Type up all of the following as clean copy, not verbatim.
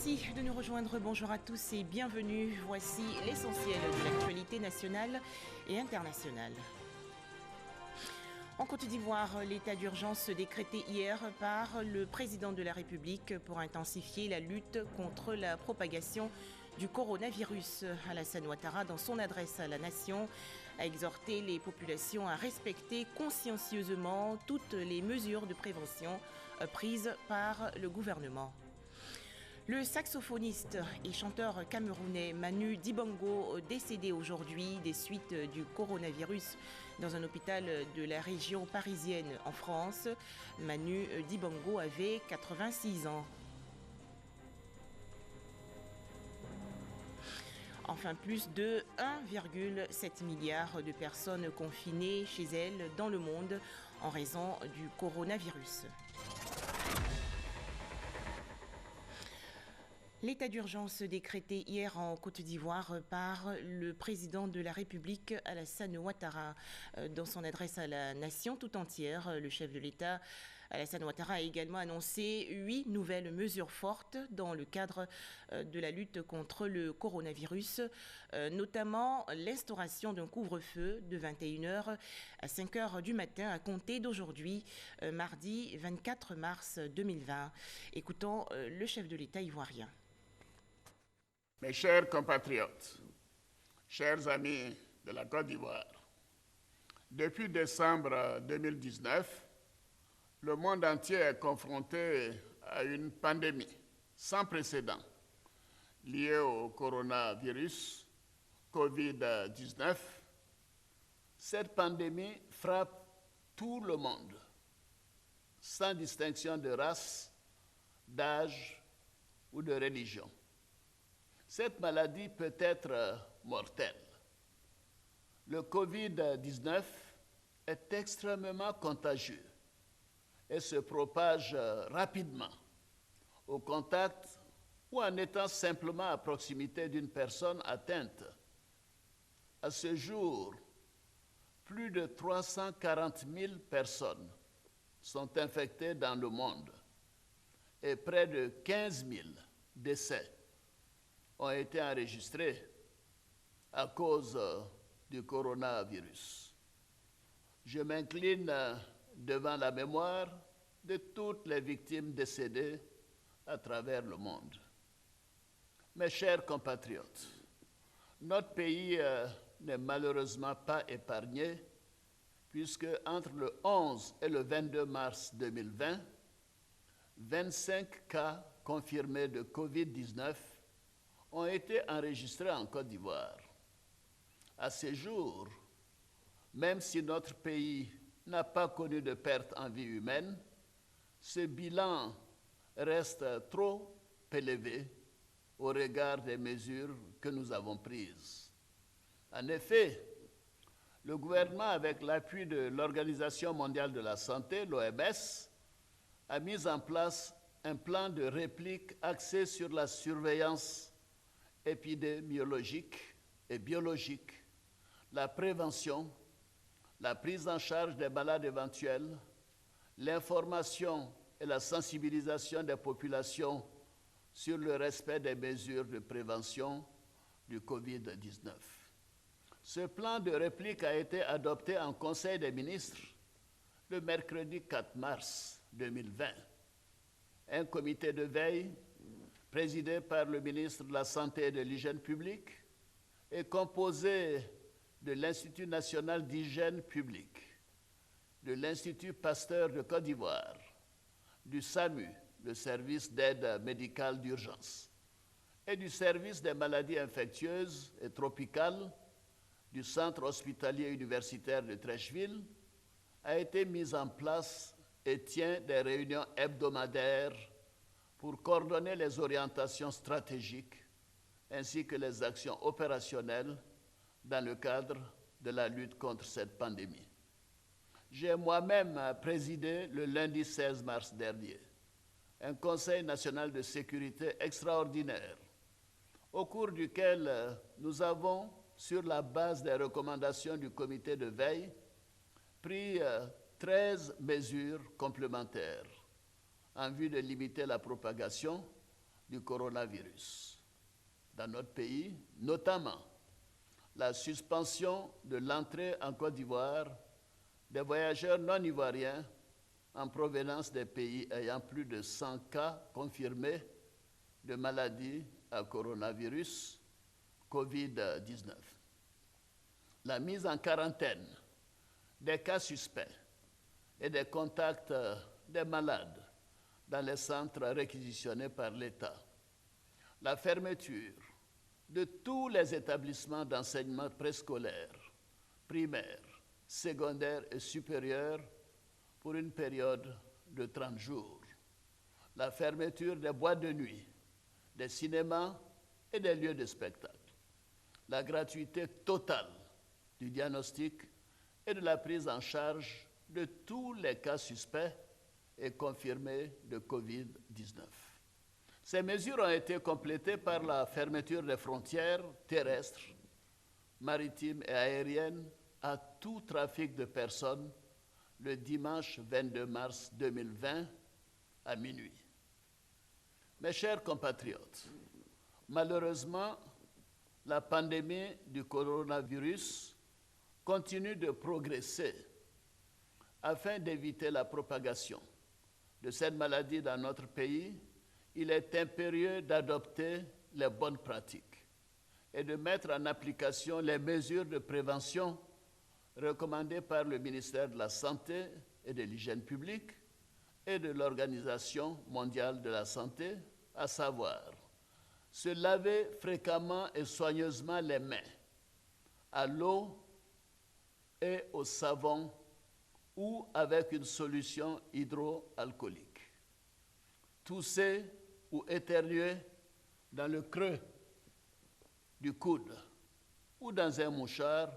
Merci de nous rejoindre. Bonjour à tous et bienvenue. Voici l'essentiel de l'actualité nationale et internationale. En Côte d'Ivoire, l'état d'urgence décrété hier par le président de la République pour intensifier la lutte contre la propagation du coronavirus. Alassane Ouattara, dans son adresse à la nation, a exhorté les populations à respecter consciencieusement toutes les mesures de prévention prises par le gouvernement. Le saxophoniste et chanteur camerounais Manu Dibango, décédé aujourd'hui des suites du coronavirus dans un hôpital de la région parisienne en France. Manu Dibango avait 86 ans. Enfin, plus de 1,7 milliard de personnes confinées chez elles dans le monde en raison du coronavirus. L'état d'urgence décrété hier en Côte d'Ivoire par le président de la République, Alassane Ouattara. Dans son adresse à la nation tout entière, le chef de l'État, Alassane Ouattara, a également annoncé 8 nouvelles mesures fortes dans le cadre de la lutte contre le coronavirus, notamment l'instauration d'un couvre-feu de 21h à 5h du matin à compter d'aujourd'hui, mardi 24 mars 2020. Écoutons le chef de l'État ivoirien. Mes chers compatriotes, chers amis de la Côte d'Ivoire, depuis décembre 2019, le monde entier est confronté à une pandémie sans précédent liée au coronavirus Covid-19. Cette pandémie frappe tout le monde, sans distinction de race, d'âge ou de religion. Cette maladie peut être mortelle. Le Covid-19 est extrêmement contagieux et se propage rapidement au contact ou en étant simplement à proximité d'une personne atteinte. À ce jour, plus de 340 000 personnes sont infectées dans le monde et près de 15 000 décès ont été enregistrés à cause du coronavirus. Je m'incline devant la mémoire de toutes les victimes décédées à travers le monde. Mes chers compatriotes, notre pays n'est malheureusement pas épargné puisque entre le 11 et le 22 mars 2020, 25 cas confirmés de COVID-19 ont été enregistrés en Côte d'Ivoire. À ce jour, même si notre pays n'a pas connu de perte en vie humaine, ce bilan reste trop élevé au regard des mesures que nous avons prises. En effet, le gouvernement, avec l'appui de l'Organisation mondiale de la santé, l'OMS, a mis en place un plan de réplique axé sur la surveillance épidémiologique et biologique, la prévention, la prise en charge des malades éventuels, l'information et la sensibilisation des populations sur le respect des mesures de prévention du COVID-19. Ce plan de réplique a été adopté en Conseil des ministres le mercredi 4 mars 2020. Un comité de veille présidé par le ministre de la Santé et de l'Hygiène publique, est composé de l'Institut national d'hygiène publique, de l'Institut Pasteur de Côte d'Ivoire, du SAMU, le service d'aide médicale d'urgence, et du service des maladies infectieuses et tropicales du Centre hospitalier universitaire de Treichville, a été mis en place et tient des réunions hebdomadaires pour coordonner les orientations stratégiques ainsi que les actions opérationnelles dans le cadre de la lutte contre cette pandémie. J'ai moi-même présidé le lundi 16 mars dernier un Conseil national de sécurité extraordinaire au cours duquel nous avons, sur la base des recommandations du comité de veille, pris 13 mesures complémentaires en vue de limiter la propagation, du coronavirus. Dans notre pays, notamment la suspension de l'entrée en Côte d'Ivoire des voyageurs non ivoiriens en provenance des pays ayant plus de 100 cas confirmés de maladie à coronavirus COVID-19. La mise en quarantaine des cas suspects et des contacts des malades dans les centres réquisitionnés par l'État. La fermeture de tous les établissements d'enseignement préscolaire, primaire, secondaire et supérieur pour une période de 30 jours. La fermeture des boîtes de nuit, des cinémas et des lieux de spectacle. La gratuité totale du diagnostic et de la prise en charge de tous les cas suspects et confirmés de COVID-19. Ces mesures ont été complétées par la fermeture des frontières terrestres, maritimes et aériennes à tout trafic de personnes le dimanche 22 mars 2020 à minuit. Mes chers compatriotes, malheureusement, la pandémie du coronavirus continue de progresser. Afin d'éviter la propagation de cette maladie dans notre pays, il est impérieux d'adopter les bonnes pratiques et de mettre en application les mesures de prévention recommandées par le ministère de la Santé et de l'Hygiène publique et de l'Organisation mondiale de la santé, à savoir se laver fréquemment et soigneusement les mains à l'eau et au savon ou avec une solution hydroalcoolique. Tousser ou éternuer dans le creux du coude ou dans un mouchoir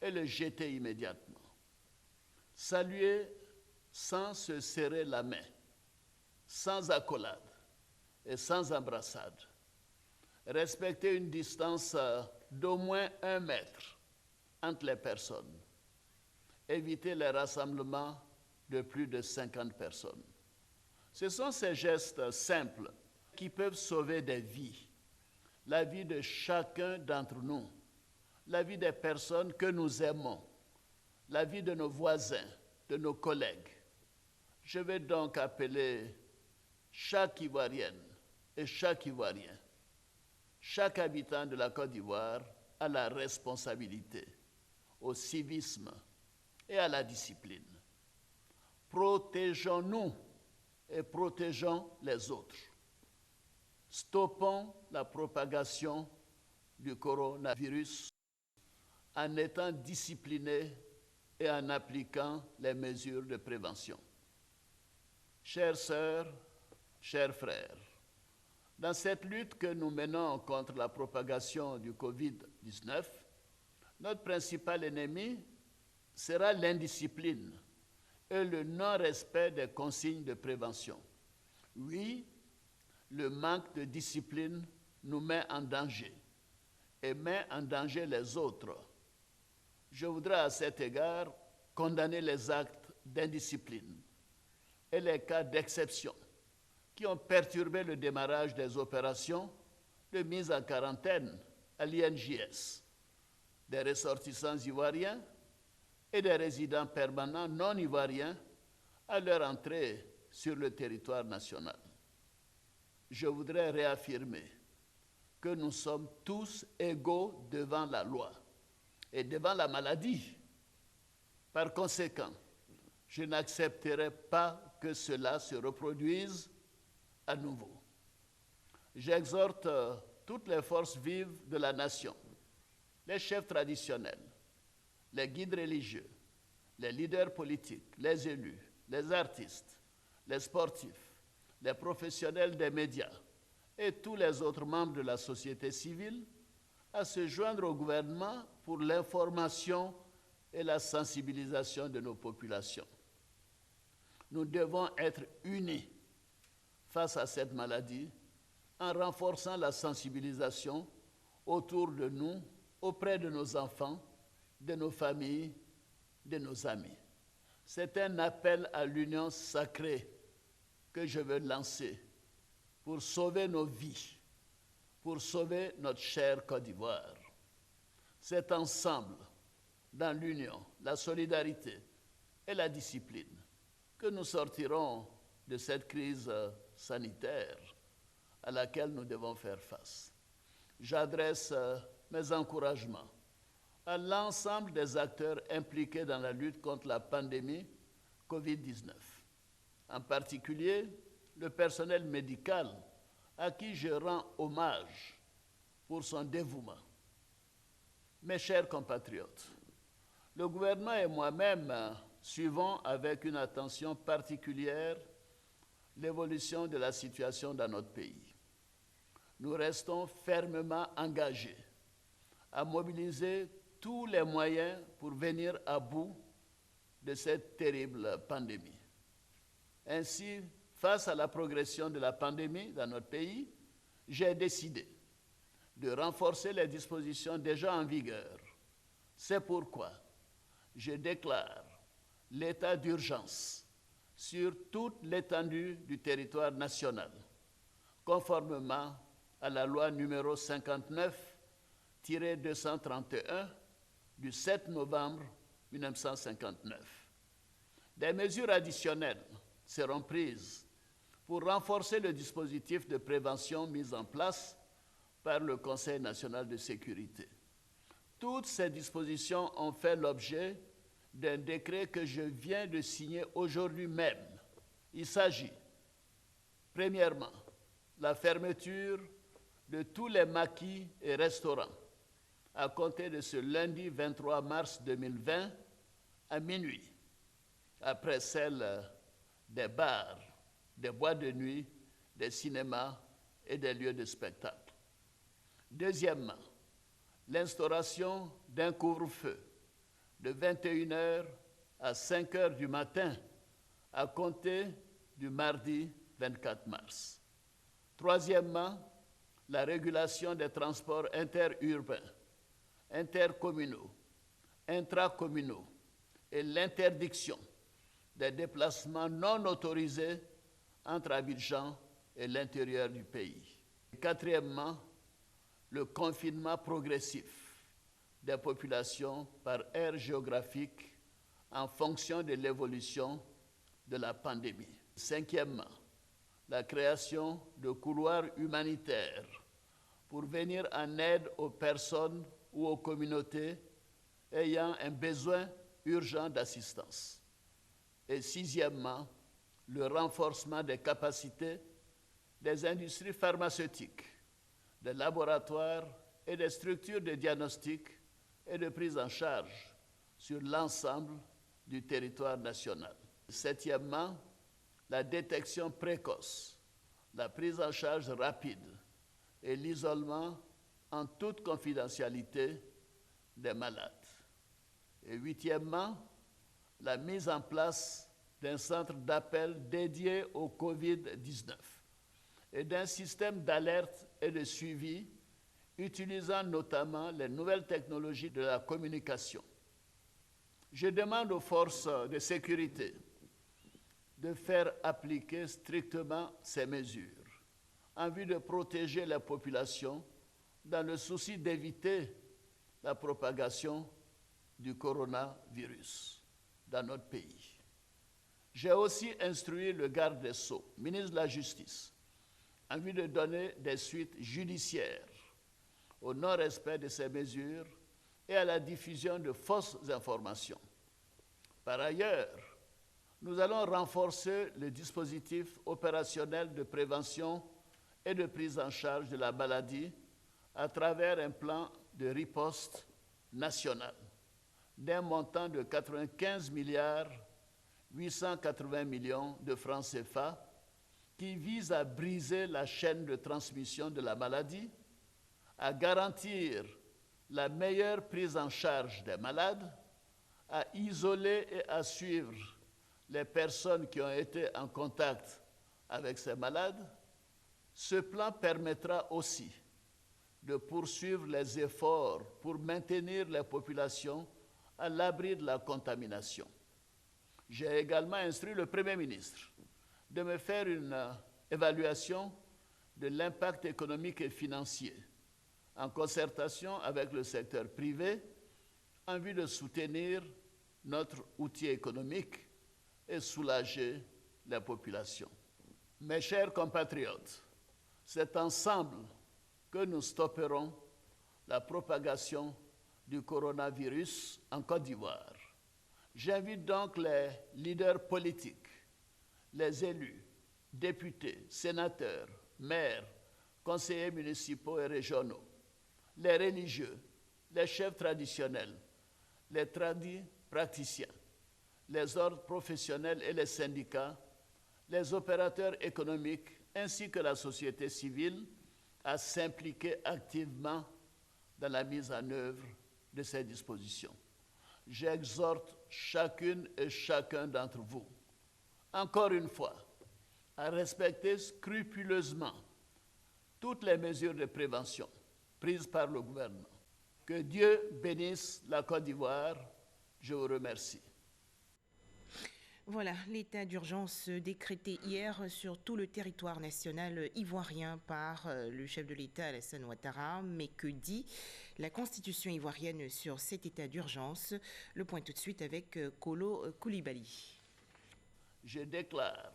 et le jeter immédiatement. Saluer sans se serrer la main, sans accolade et sans embrassade. Respecter une distance d'au moins 1 mètre entre les personnes. Éviter les rassemblements de plus de 50 personnes. Ce sont ces gestes simples qui peuvent sauver des vies, la vie de chacun d'entre nous, la vie des personnes que nous aimons, la vie de nos voisins, de nos collègues. Je vais donc appeler chaque Ivoirienne et chaque Ivoirien, chaque habitant de la Côte d'Ivoire à la responsabilité, au civisme et à la discipline. Protégeons-nous et protégeons les autres. Stoppons la propagation du coronavirus en étant disciplinés et en appliquant les mesures de prévention. Chères sœurs, chers frères, dans cette lutte que nous menons contre la propagation du COVID-19, notre principal ennemi sera l'indiscipline et le non-respect des consignes de prévention. Oui, le manque de discipline nous met en danger et met en danger les autres. Je voudrais à cet égard condamner les actes d'indiscipline et les cas d'exception qui ont perturbé le démarrage des opérations de mise en quarantaine à l'INJS, des ressortissants ivoiriens et des résidents permanents non ivoiriens à leur entrée sur le territoire national. Je voudrais réaffirmer que nous sommes tous égaux devant la loi et devant la maladie. Par conséquent, je n'accepterai pas que cela se reproduise à nouveau. J'exhorte toutes les forces vives de la nation, les chefs traditionnels, les guides religieux, les leaders politiques, les élus, les artistes, les sportifs, les professionnels des médias et tous les autres membres de la société civile à se joindre au gouvernement pour l'information et la sensibilisation de nos populations. Nous devons être unis face à cette maladie en renforçant la sensibilisation autour de nous, auprès de nos enfants, de nos familles, de nos amis. C'est un appel à l'union sacrée que je veux lancer pour sauver nos vies, pour sauver notre chère Côte d'Ivoire. C'est ensemble, dans l'union, la solidarité et la discipline, que nous sortirons de cette crise sanitaire à laquelle nous devons faire face. J'adresse mes encouragements à l'ensemble des acteurs impliqués dans la lutte contre la pandémie COVID-19, en particulier le personnel médical à qui je rends hommage pour son dévouement. Mes chers compatriotes, le gouvernement et moi-même suivons avec une attention particulière l'évolution de la situation dans notre pays. Nous restons fermement engagés à mobiliser tous les moyens pour venir à bout de cette terrible pandémie. Ainsi, face à la progression de la pandémie dans notre pays, j'ai décidé de renforcer les dispositions déjà en vigueur. C'est pourquoi je déclare l'état d'urgence sur toute l'étendue du territoire national, conformément à la loi numéro 59-231 du 7 novembre 1959. Des mesures additionnelles seront prises pour renforcer le dispositif de prévention mis en place par le Conseil national de sécurité. Toutes ces dispositions ont fait l'objet d'un décret que je viens de signer aujourd'hui même. Il s'agit, premièrement, la fermeture de tous les maquis et restaurants à compter de ce lundi 23 mars 2020 à minuit, après celle des bars, des boîtes de nuit, des cinémas et des lieux de spectacle. Deuxièmement, l'instauration d'un couvre-feu de 21h à 5h du matin à compter du mardi 24 mars. Troisièmement, la régulation des transports interurbains, intercommunaux, intracommunaux et l'interdiction des déplacements non autorisés entre Abidjan et l'intérieur du pays. Et quatrièmement, le confinement progressif des populations par aire géographique en fonction de l'évolution de la pandémie. Cinquièmement, la création de couloirs humanitaires pour venir en aide aux personnes ou aux communautés ayant un besoin urgent d'assistance. Et sixièmement, le renforcement des capacités des industries pharmaceutiques, des laboratoires et des structures de diagnostic et de prise en charge sur l'ensemble du territoire national. Septièmement, la détection précoce, la prise en charge rapide et l'isolement en toute confidentialité des malades. Et huitièmement, la mise en place d'un centre d'appel dédié au COVID-19 et d'un système d'alerte et de suivi utilisant notamment les nouvelles technologies de la communication. Je demande aux forces de sécurité de faire appliquer strictement ces mesures en vue de protéger la population dans le souci d'éviter la propagation du coronavirus dans notre pays. J'ai aussi instruit le garde des Sceaux, ministre de la Justice, en vue de donner des suites judiciaires au non-respect de ces mesures et à la diffusion de fausses informations. Par ailleurs, nous allons renforcer le dispositif opérationnel de prévention et de prise en charge de la maladie à travers un plan de riposte national d'un montant de 95 milliards 880 millions de francs CFA qui vise à briser la chaîne de transmission de la maladie, à garantir la meilleure prise en charge des malades, à isoler et à suivre les personnes qui ont été en contact avec ces malades. Ce plan permettra aussi de poursuivre les efforts pour maintenir les populations à l'abri de la contamination. J'ai également instruit le Premier ministre de me faire une évaluation de l'impact économique et financier, en concertation avec le secteur privé, en vue de soutenir notre outil économique et soulager la population. Mes chers compatriotes, c'est ensemble que nous stopperons la propagation du coronavirus en Côte d'Ivoire. J'invite donc les leaders politiques, les élus, députés, sénateurs, maires, conseillers municipaux et régionaux, les religieux, les chefs traditionnels, les praticiens, les ordres professionnels et les syndicats, les opérateurs économiques ainsi que la société civile à s'impliquer activement dans la mise en œuvre de ces dispositions. J'exhorte chacune et chacun d'entre vous, encore une fois, à respecter scrupuleusement toutes les mesures de prévention prises par le gouvernement. Que Dieu bénisse la Côte d'Ivoire. Je vous remercie. Voilà, l'état d'urgence décrété hier sur tout le territoire national ivoirien par le chef de l'État Alassane Ouattara. Mais que dit la Constitution ivoirienne sur cet état d'urgence? Le point tout de suite avec Kolo Koulibaly. Je déclare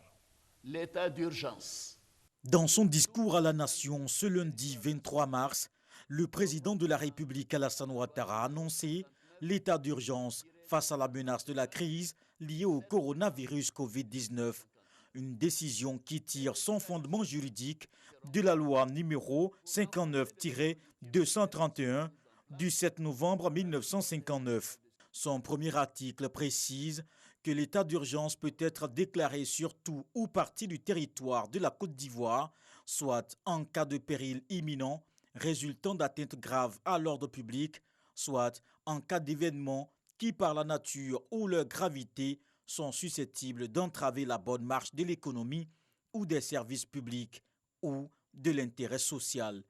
l'état d'urgence. Dans son discours à la nation ce lundi 23 mars, le président de la République Alassane Ouattara a annoncé l'état d'urgence face à la menace de la crise liée au coronavirus Covid-19. Une décision qui tire son fondement juridique de la loi numéro 59-231 du 7 novembre 1959. Son premier article précise que l'état d'urgence peut être déclaré sur tout ou partie du territoire de la Côte d'Ivoire, soit en cas de péril imminent résultant d'atteintes graves à l'ordre public, soit en cas d'événements qui, par la nature ou leur gravité, sont susceptibles d'entraver la bonne marche de l'économie ou des services publics ou de l'intérêt social.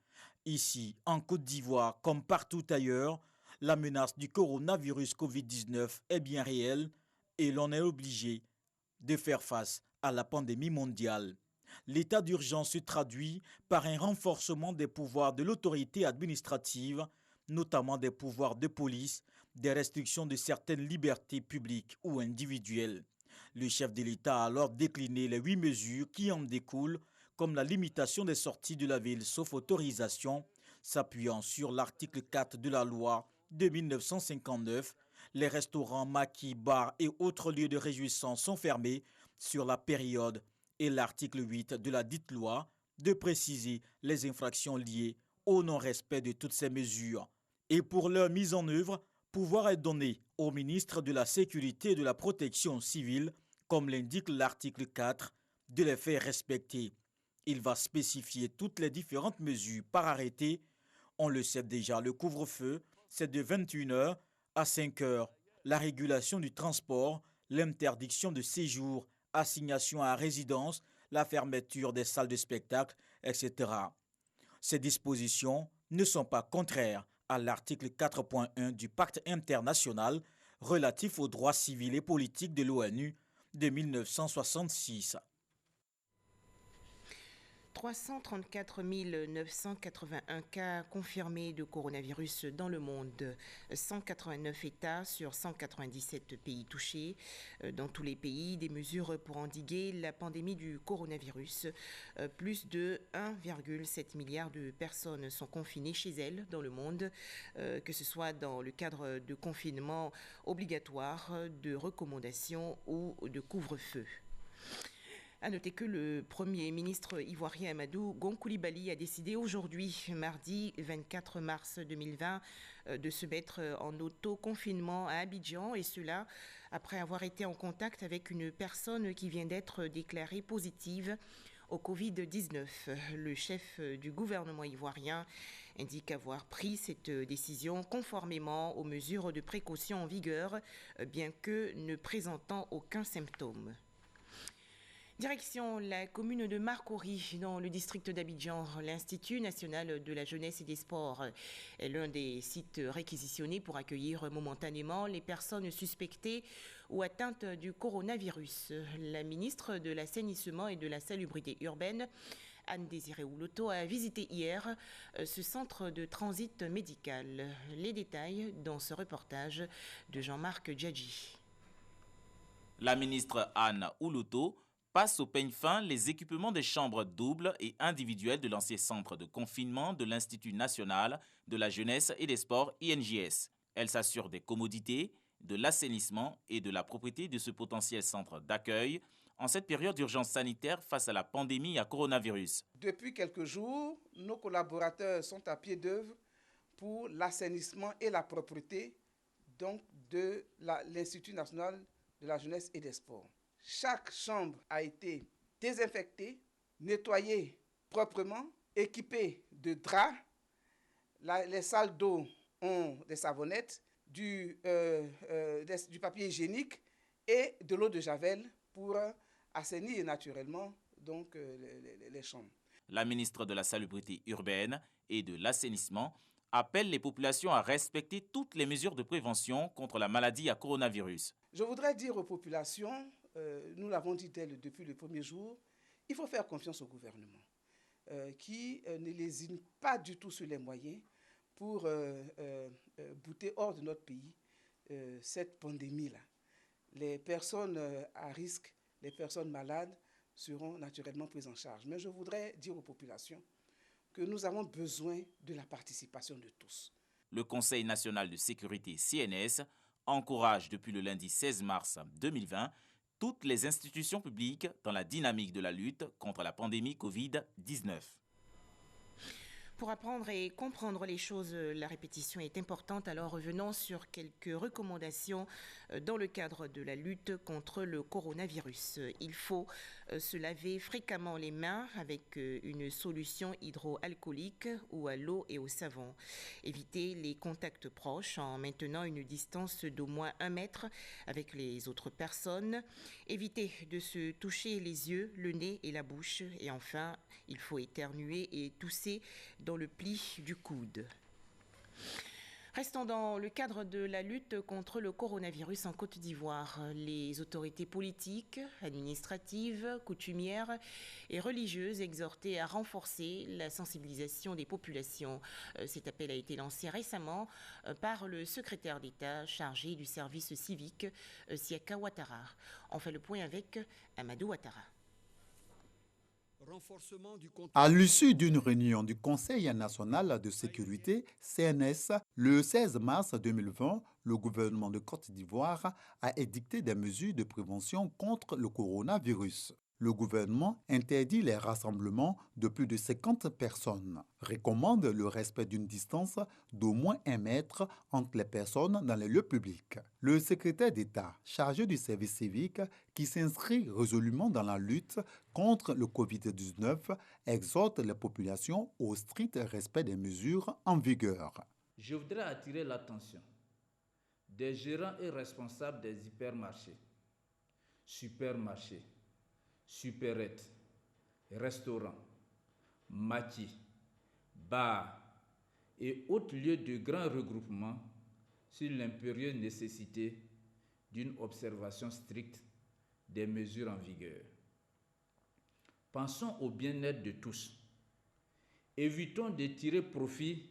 Ici, en Côte d'Ivoire, comme partout ailleurs, la menace du coronavirus Covid-19 est bien réelle et l'on est obligé de faire face à la pandémie mondiale. L'état d'urgence se traduit par un renforcement des pouvoirs de l'autorité administrative, notamment des pouvoirs de police, des restrictions de certaines libertés publiques ou individuelles. Le chef de l'État a alors décliné les 8 mesures qui en découlent, comme la limitation des sorties de la ville sauf autorisation, s'appuyant sur l'article 4 de la loi de 1959. Les restaurants, maquis, bars et autres lieux de réjouissance sont fermés sur la période, et l'article 8 de la dite loi de préciser les infractions liées au non-respect de toutes ces mesures. Et pour leur mise en œuvre, pouvoir est donné au ministre de la Sécurité et de la Protection civile, comme l'indique l'article 4, de les faire respecter. Il va spécifier toutes les différentes mesures par arrêté. On le sait déjà, le couvre-feu, c'est de 21h à 5h. La régulation du transport, l'interdiction de séjour, assignation à résidence, la fermeture des salles de spectacle, etc. Ces dispositions ne sont pas contraires à l'article 4.1 du Pacte international relatif aux droits civils et politiques de l'ONU de 1966. 334 981 cas confirmés de coronavirus dans le monde, 189 États sur 197 pays touchés. Dans tous les pays, des mesures pour endiguer la pandémie du coronavirus. Plus de 1,7 milliard de personnes sont confinées chez elles dans le monde, que ce soit dans le cadre de confinement obligatoire, de recommandations ou de couvre-feu. À noter que le Premier ministre ivoirien Amadou Gon Coulibaly a décidé aujourd'hui, mardi 24 mars 2020, de se mettre en auto-confinement à Abidjan, et cela après avoir été en contact avec une personne qui vient d'être déclarée positive au Covid-19. Le chef du gouvernement ivoirien indique avoir pris cette décision conformément aux mesures de précaution en vigueur, bien que ne présentant aucun symptôme. Direction la commune de Marcory, dans le district d'Abidjan. L'Institut national de la jeunesse et des sports est l'un des sites réquisitionnés pour accueillir momentanément les personnes suspectées ou atteintes du coronavirus. La ministre de l'Assainissement et de la Salubrité urbaine Anne-Désirée Ouloto a visité hier ce centre de transit médical. Les détails dans ce reportage de Jean-Marc Djadji. La ministre Anne Ouloto passe au peigne fin les équipements des chambres doubles et individuelles de l'ancien centre de confinement de l'Institut national de la jeunesse et des sports INJS. Elle s'assure des commodités, de l'assainissement et de la propreté de ce potentiel centre d'accueil en cette période d'urgence sanitaire face à la pandémie à coronavirus. Depuis quelques jours, nos collaborateurs sont à pied d'œuvre pour l'assainissement et la propreté donc, de l'Institut national de la jeunesse et des sports. Chaque chambre a été désinfectée, nettoyée proprement, équipée de draps. Les salles d'eau ont des savonnettes, du papier hygiénique et de l'eau de javel pour assainir naturellement donc, les chambres. La ministre de la Salubrité urbaine et de l'assainissement appelle les populations à respecter toutes les mesures de prévention contre la maladie à coronavirus. Je voudrais dire aux populations, nous l'avons dit depuis le premier jour, il faut faire confiance au gouvernement qui ne lésine pas du tout sur les moyens pour bouter hors de notre pays cette pandémie-là. Les personnes à risque, les personnes malades seront naturellement prises en charge. Mais je voudrais dire aux populations que nous avons besoin de la participation de tous. Le Conseil national de sécurité CNS encourage depuis le lundi 16 mars 2020 toutes les institutions publiques dans la dynamique de la lutte contre la pandémie Covid-19. Pour apprendre et comprendre les choses, la répétition est importante. Alors revenons sur quelques recommandations dans le cadre de la lutte contre le coronavirus. Il faut se laver fréquemment les mains avec une solution hydroalcoolique ou à l'eau et au savon. Éviter les contacts proches en maintenant une distance d'au moins 1 mètre avec les autres personnes. Éviter de se toucher les yeux, le nez et la bouche. Et enfin, il faut éternuer et tousser dans le pli du coude. Restons dans le cadre de la lutte contre le coronavirus en Côte d'Ivoire. Les autorités politiques, administratives, coutumières et religieuses exhortées à renforcer la sensibilisation des populations. Cet appel a été lancé récemment par le secrétaire d'État chargé du service civique, Siaka Ouattara. On fait le point avec Amadou Ouattara. À l'issue d'une réunion du Conseil national de sécurité, CNS, le 16 mars 2020, le gouvernement de Côte d'Ivoire a édicté des mesures de prévention contre le coronavirus. Le gouvernement interdit les rassemblements de plus de 50 personnes, recommande le respect d'une distance d'au moins 1 mètre entre les personnes dans les lieux publics. Le secrétaire d'État chargé du service civique, qui s'inscrit résolument dans la lutte contre le Covid-19, exhorte les populations au strict respect des mesures en vigueur. Je voudrais attirer l'attention des gérants et responsables des hypermarchés, supermarchés, supérettes, restaurants, maquis, bars et autres lieux de grand regroupement sur l'impérieuse nécessité d'une observation stricte des mesures en vigueur. Pensons au bien-être de tous. Évitons de tirer profit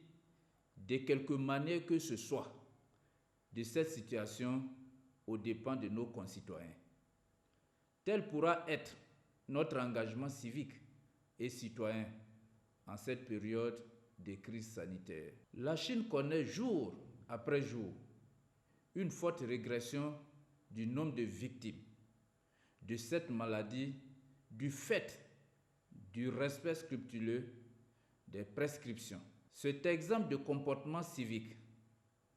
de quelque manière que ce soit de cette situation aux dépens de nos concitoyens. Tel pourra être notre engagement civique et citoyen en cette période de crise sanitaire. La Chine connaît jour après jour une forte régression du nombre de victimes de cette maladie du fait du respect scrupuleux des prescriptions. Cet exemple de comportement civique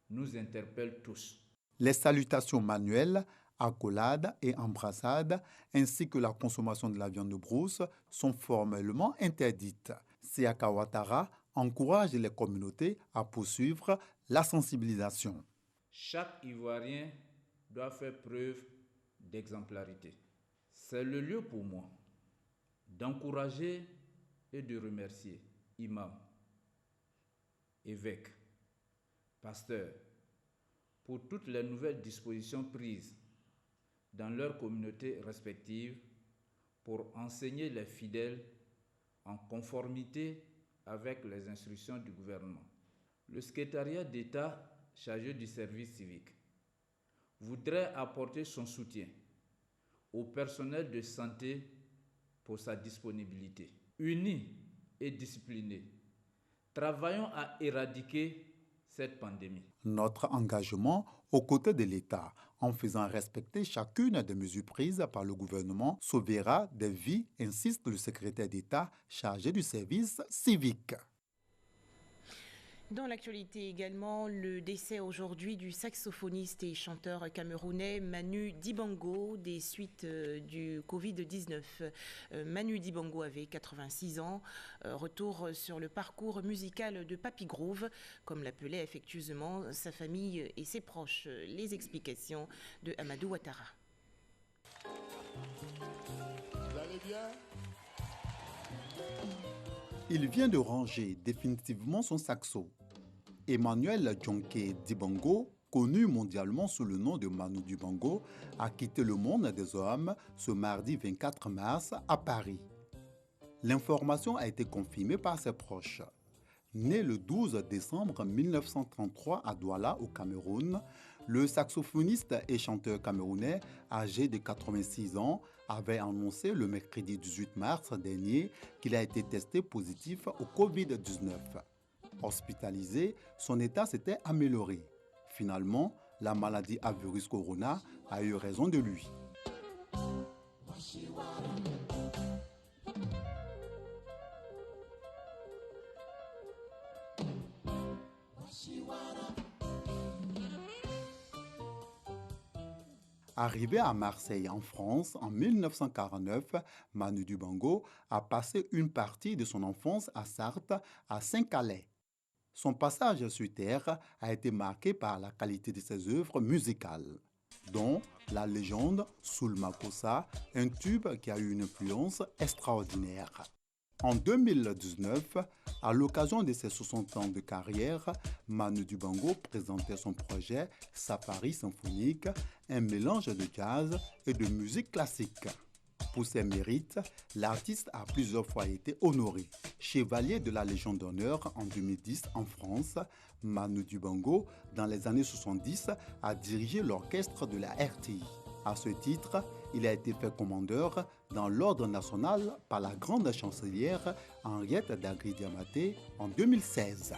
nous interpelle tous. Les salutations manuelles, accolades et embrassades, ainsi que la consommation de la viande de brousse, sont formellement interdites. Siaka Ouattara encourage les communautés à poursuivre la sensibilisation. Chaque Ivoirien doit faire preuve d'exemplarité. C'est le lieu pour moi d'encourager et de remercier imams, évêques, pasteurs, pour toutes les nouvelles dispositions prises dans leurs communautés respectives pour enseigner les fidèles en conformité avec les instructions du gouvernement. Le secrétariat d'État chargé du service civique voudrait apporter son soutien au personnel de santé pour sa disponibilité. Unis et disciplinés, travaillons à éradiquer cette pandémie. Notre engagement aux côtés de l'État, en faisant respecter chacune des mesures prises par le gouvernement, sauvera des vies, insiste le secrétaire d'État chargé du service civique. Dans l'actualité également, le décès aujourd'hui du saxophoniste et chanteur camerounais Manu Dibango des suites du Covid-19. Manu Dibango avait 86 ans. Retour sur le parcours musical de Papy Groove, comme l'appelait affectueusement sa famille et ses proches. Les explications de Amadou Ouattara. Vous allez bien ? Il vient de ranger définitivement son saxo. Emmanuel Djonké Dibango, connu mondialement sous le nom de Manu Dibango, a quitté le monde des hommes ce mardi 24 mars à Paris. L'information a été confirmée par ses proches. Né le 12 décembre 1933 à Douala, au Cameroun, le saxophoniste et chanteur camerounais, âgé de 86 ans, avait annoncé le mercredi 18 mars dernier qu'il a été testé positif au Covid-19. Hospitalisé, son état s'était amélioré. Finalement, la maladie à virus corona a eu raison de lui. Arrivé à Marseille en France en 1949, Manu Dibango a passé une partie de son enfance à Sarthe, à Saint-Calais. Son passage sur Terre a été marqué par la qualité de ses œuvres musicales, dont la légende Soul Makossa, un tube qui a eu une influence extraordinaire. En 2019, à l'occasion de ses 60 ans de carrière, Manu Dibango présentait son projet Safari Symphonique, un mélange de jazz et de musique classique. Pour ses mérites, l'artiste a plusieurs fois été honoré. Chevalier de la Légion d'honneur en 2010 en France, Manu Dibango, dans les années 70, a dirigé l'orchestre de la RTI. À ce titre, il a été fait commandeur dans l'Ordre national par la grande chancelière Henriette Dagri-Diamaté en 2016.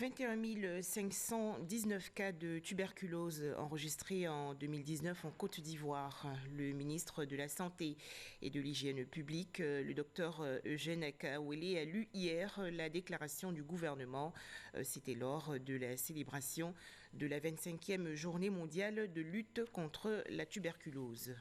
21 519 cas de tuberculose enregistrés en 2019 en Côte d'Ivoire. Le ministre de la Santé et de l'Hygiène publique, le docteur Eugène Akaouélé, a lu hier la déclaration du gouvernement. C'était lors de la célébration de la 25e journée mondiale de lutte contre la tuberculose.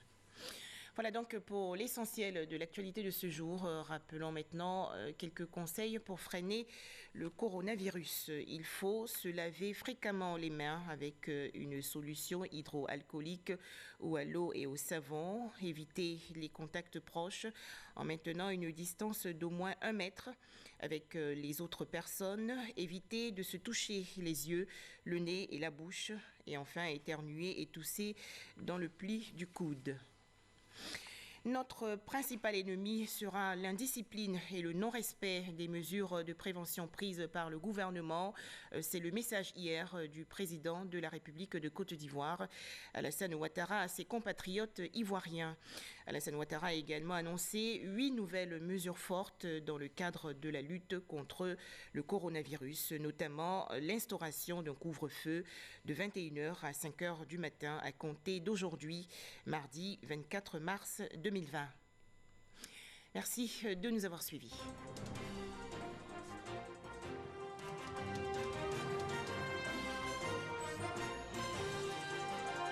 Voilà donc pour l'essentiel de l'actualité de ce jour. Rappelons maintenant quelques conseils pour freiner le coronavirus. Il faut se laver fréquemment les mains avec une solution hydroalcoolique ou à l'eau et au savon. Éviter les contacts proches en maintenant une distance d'au moins 1 mètre avec les autres personnes. Éviter de se toucher les yeux, le nez et la bouche. Et enfin, éternuer et tousser dans le pli du coude. Notre principal ennemi sera l'indiscipline et le non-respect des mesures de prévention prises par le gouvernement. C'est le message hier du président de la République de Côte d'Ivoire, Alassane Ouattara, à ses compatriotes ivoiriens. Alassane Ouattara a également annoncé 8 nouvelles mesures fortes dans le cadre de la lutte contre le coronavirus, notamment l'instauration d'un couvre-feu de 21h à 5h du matin à compter d'aujourd'hui, mardi 24 mars 2020. Merci de nous avoir suivis.